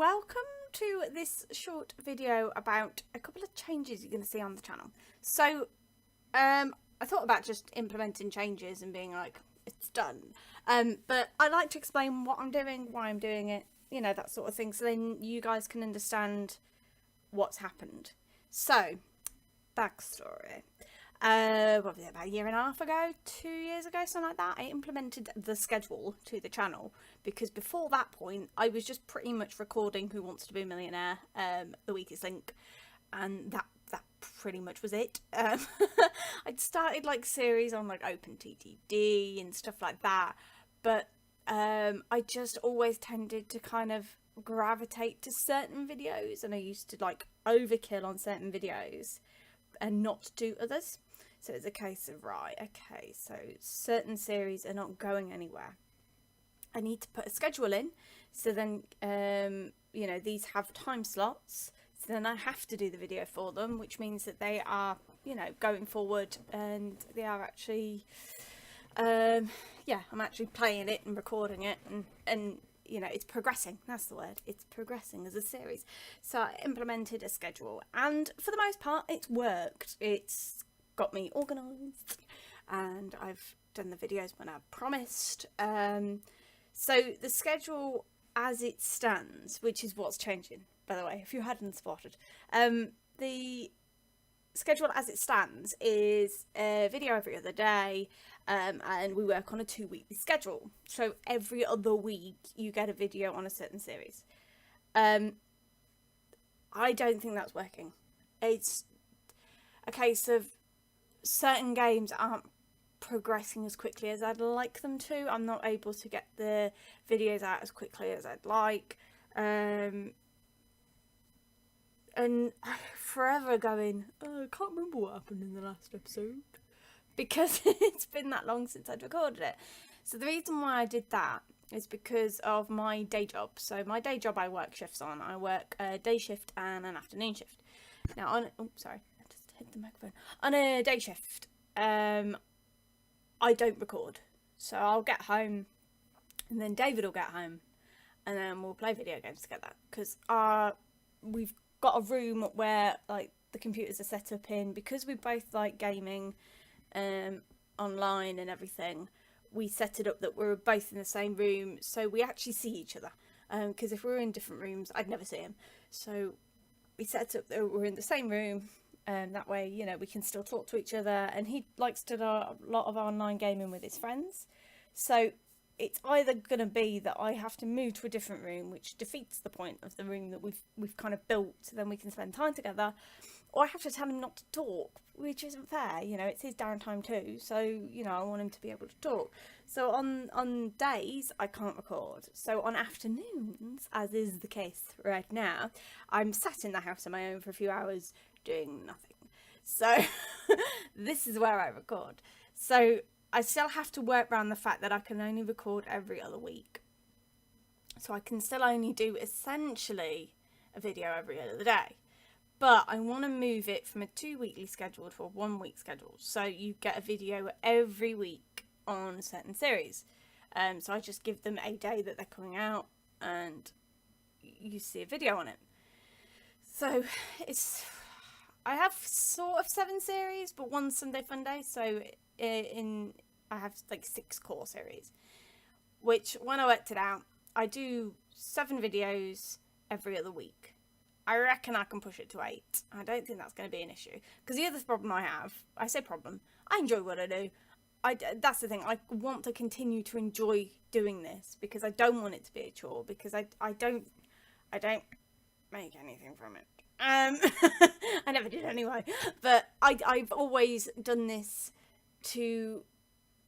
welcome to this short video about a couple of changes you're going to see on the channel. So I thought about just implementing changes and being like, it's done, but I like to explain what I'm doing, why I'm doing it, you know, that sort of thing, so then you guys can understand what's happened. So backstory. What was it, about a year and a half ago, 2 years ago, something like that, I implemented the schedule to the channel, because before that point I was just pretty much recording Who Wants to Be a Millionaire, The Weakest Link, and that pretty much was it. I'd started like series on like OpenTTD and stuff like that, but I just always tended to kind of gravitate to certain videos, and I used to like overkill on certain videos and not do others. So it's a case of, right, okay, so certain series are not going anywhere. I need to put a schedule in, so then, you know, these have time slots, so then I have to do the video for them, which means that they are, you know, going forward, and they are actually, yeah, I'm actually playing it and recording it, and you know, it's progressing. That's the word. It's progressing as a series. So I implemented a schedule, and for the most part it's worked. It's got me organised, and I've done the videos when I promised. So the schedule as it stands, which is what's changing, by the way, if you hadn't spotted, the schedule as it stands is a video every other day, and we work on a 2-weekly schedule. So every other week you get a video on a certain series. I don't think that's working. It's a case of certain games aren't progressing as quickly as I'd like them to. I'm not able to get the videos out as quickly as I'd like. And I'm forever going, oh, I can't remember what happened in the last episode, because it's been that long since I'd recorded it. So the reason why I did that is because of my day job. So my day job, I work shifts on. I work a day shift and an afternoon shift. Now on, oh sorry, I just hit the microphone. On a day shift, I don't record. So I'll get home, and then David will get home, and then we'll play video games together, because we've got a room where like the computers are set up in, because we both like gaming online and everything. We set it up that we're both in the same room, so we actually see each other, because if we were in different rooms I'd never see him. So we set up that we're in the same room, and that way, you know, we can still talk to each other. And he likes to do a lot of online gaming with his friends, so it's either going to be that I have to move to a different room, which defeats the point of the room that we've kind of built, so then we can spend time together, or I have to tell him not to talk, which isn't fair. You know, it's his downtime too, so, you know, I want him to be able to talk. So on days I can't record. So on afternoons, as is the case right now, I'm sat in the house on my own for a few hours doing nothing. So this is where I record. So I still have to work around the fact that I can only record every other week. So I can still only do essentially a video every other day. But I want to move it from a 2-weekly schedule to a 1-week schedule. So you get a video every week on a certain series. So I just give them a day that they're coming out, and you see a video on it. So I have sort of 7 series, but 1 Sunday Funday. So I have like 6 core series, which when I worked it out, I do 7 videos every other week. I reckon I can push it to 8. I don't think that's going to be an issue, because the other problem I have, I say problem, I enjoy what I do. That's the thing, I want to continue to enjoy doing this, because I don't want it to be a chore, because I don't make anything from it. I never did anyway, but I've always done this to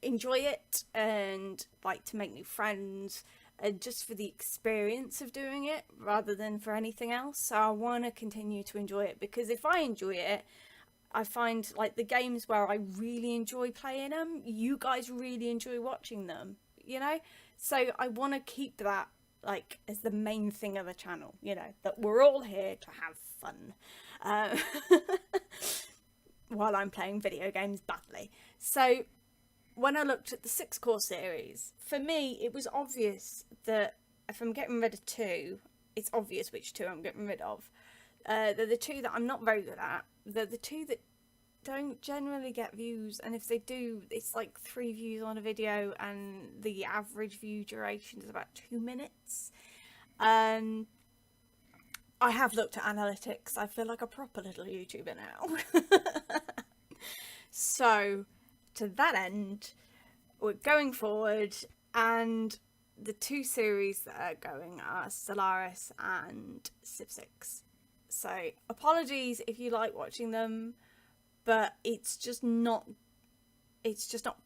enjoy it, and like to make new friends, and just for the experience of doing it rather than for anything else. So I want to continue to enjoy it, because if I enjoy it, I find like the games where I really enjoy playing them, you guys really enjoy watching them, you know. So I want to keep that like as the main thing of the channel, you know, that we're all here to have fun while I'm playing video games badly. So when I looked at the 6-core series, for me it was obvious that if I'm getting rid of 2, it's obvious which two I'm getting rid of. They're the two that I'm not very good at. They're the two that don't generally get views, and if they do, it's like 3 views on a video, and the average view duration is about 2 minutes. I have looked at analytics. I feel like a proper little YouTuber now. So, to that end, we're going forward, and the 2 series that are going are Stellaris and Civ 6. So, apologies if you like watching them, but it's just not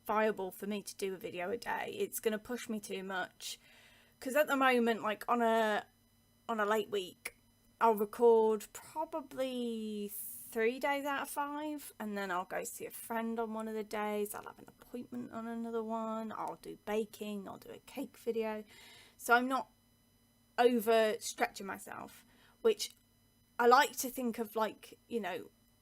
viable for me to do a video a day. It's going to push me too much, because at the moment, like on a late week, I'll record probably 3 days out of 5, and then I'll go see a friend on one of the days. I'll have an appointment on another one. I'll do baking. I'll do a cake video. So I'm not over stretching myself, which I like to think of, like, you know,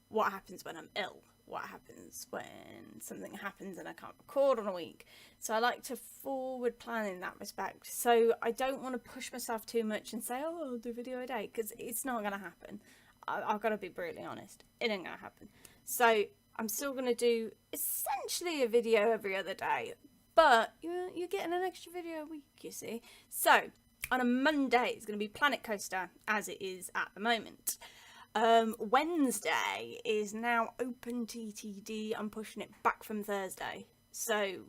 what happens when I'm ill, what happens when something happens and I can't record on a week. So I like to forward plan in that respect. So I don't want to push myself too much and say, oh, I'll do a video a day, because it's not going to happen. I've got to be brutally honest. It ain't going to happen. So I'm still going to do essentially a video every other day, but you're getting an extra video a week, you see. So on a Monday, it's going to be Planet Coaster, as it is at the moment. Wednesday is now Open TTD. I'm pushing it back from Thursday, so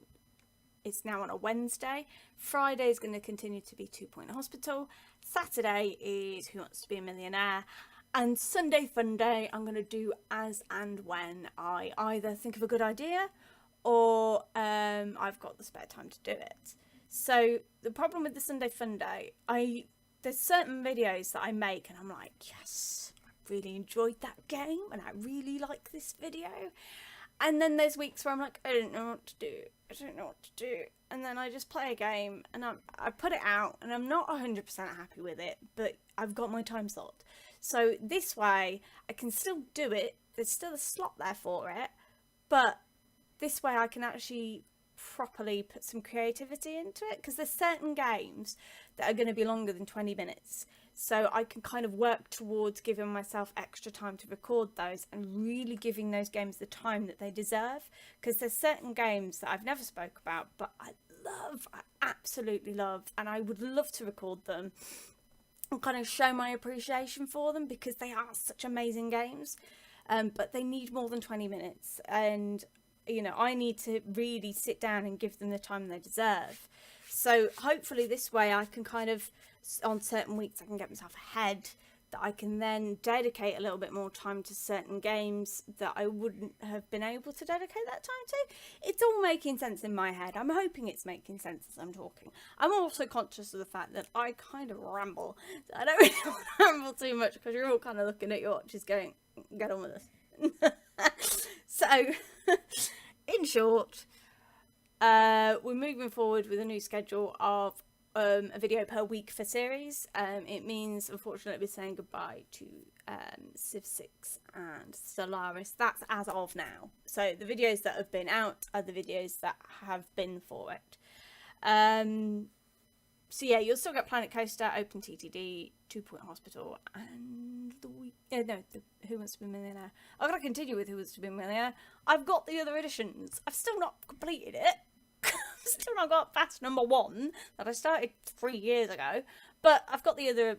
it's now on a Wednesday. Friday is going to continue to be 2 Point Hospital. Saturday is Who Wants to Be a Millionaire, and Sunday Fun Day I'm going to do as and when I either think of a good idea or I've got the spare time to do it. So the problem with the Sunday Fun Day, there's certain videos that I make and I'm like, yes, really enjoyed that game and I really like this video, and then there's weeks where I'm like, I don't know what to do, and then I just play a game and I put it out and I'm not 100% happy with it, but I've got my time slot, so this way I can still do it. There's still a slot there for it, but this way I can actually properly put some creativity into it, because there's certain games that are going to be longer than 20 minutes. So I can kind of work towards giving myself extra time to record those and really giving those games the time that they deserve. Because there's certain games that I've never spoke about, but I absolutely love, and I would love to record them and kind of show my appreciation for them, because they are such amazing games. But they need more than 20 minutes. And, you know, I need to really sit down and give them the time they deserve. So hopefully this way I can kind of, on certain weeks I can get myself ahead, that I can then dedicate a little bit more time to certain games that I wouldn't have been able to dedicate that time to. It's all making sense in my head. I'm hoping it's making sense as I'm talking. I'm also conscious of the fact that I kind of ramble. I don't really want to ramble too much, because you're all kind of looking at your watches going, get on with this. So, in short, we're moving forward with a new schedule of a video per week for series. It means, unfortunately, we're saying goodbye to Civ 6 and Stellaris. That's as of now. So the videos that have been out are the videos that have been for it. So yeah, you'll still get Planet Coaster, Open TTD, 2 Point Hospital, and the Who Wants to Be a Millionaire. I've got to continue with Who Wants to Be a Millionaire. I've got the other editions. I've still not completed it. Still not got Fast Number 1 that I started 3 years ago, but I've got the other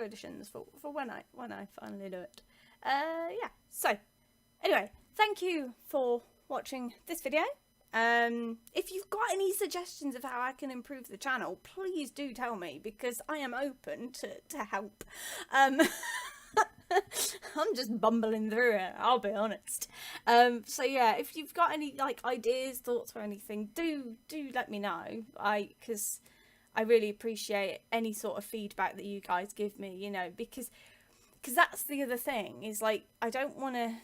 editions for when I finally do it. Yeah. So anyway, thank you for watching this video. If you've got any suggestions of how I can improve the channel, please do tell me, because I am open to help. I'm just bumbling through it, I'll be honest. So yeah, if you've got any like ideas, thoughts or anything, do let me know. Because I really appreciate any sort of feedback that you guys give me, you know, because that's the other thing, is like, I don't want to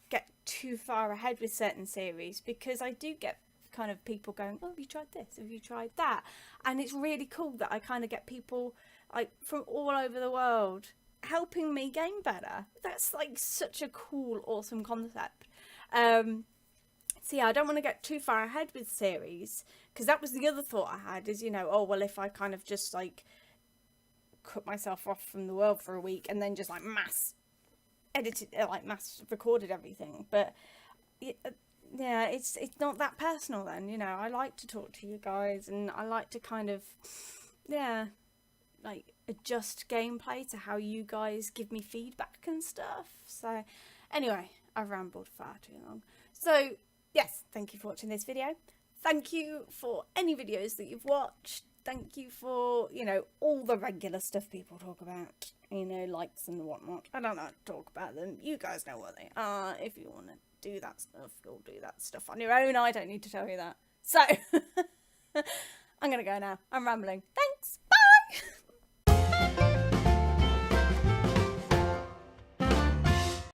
get too far ahead with certain series, because I do get kind of people going, oh, have you tried this, have you tried that, and it's really cool that I kind of get people like from all over the world helping me game better. That's like such a cool, awesome concept. So yeah, I don't want to get too far ahead with series, because that was the other thought I had, is, you know, oh well, if I kind of just like cut myself off from the world for a week and then just like mass edited, like mass recorded everything. But yeah, it's not that personal then, you know. I like to talk to you guys, and I like to kind of, yeah, like adjust gameplay to how you guys give me feedback and stuff. So anyway, I've rambled far too long. So yes, thank you for watching this video. Thank you for any videos that you've watched. Thank you for, you know, all the regular stuff people talk about, you know, likes and whatnot. I don't know how to talk about them. You guys know what they are. If you want to do that stuff, you'll do that stuff on your own. I don't need to tell you that. So I'm gonna go now. I'm rambling. Thanks.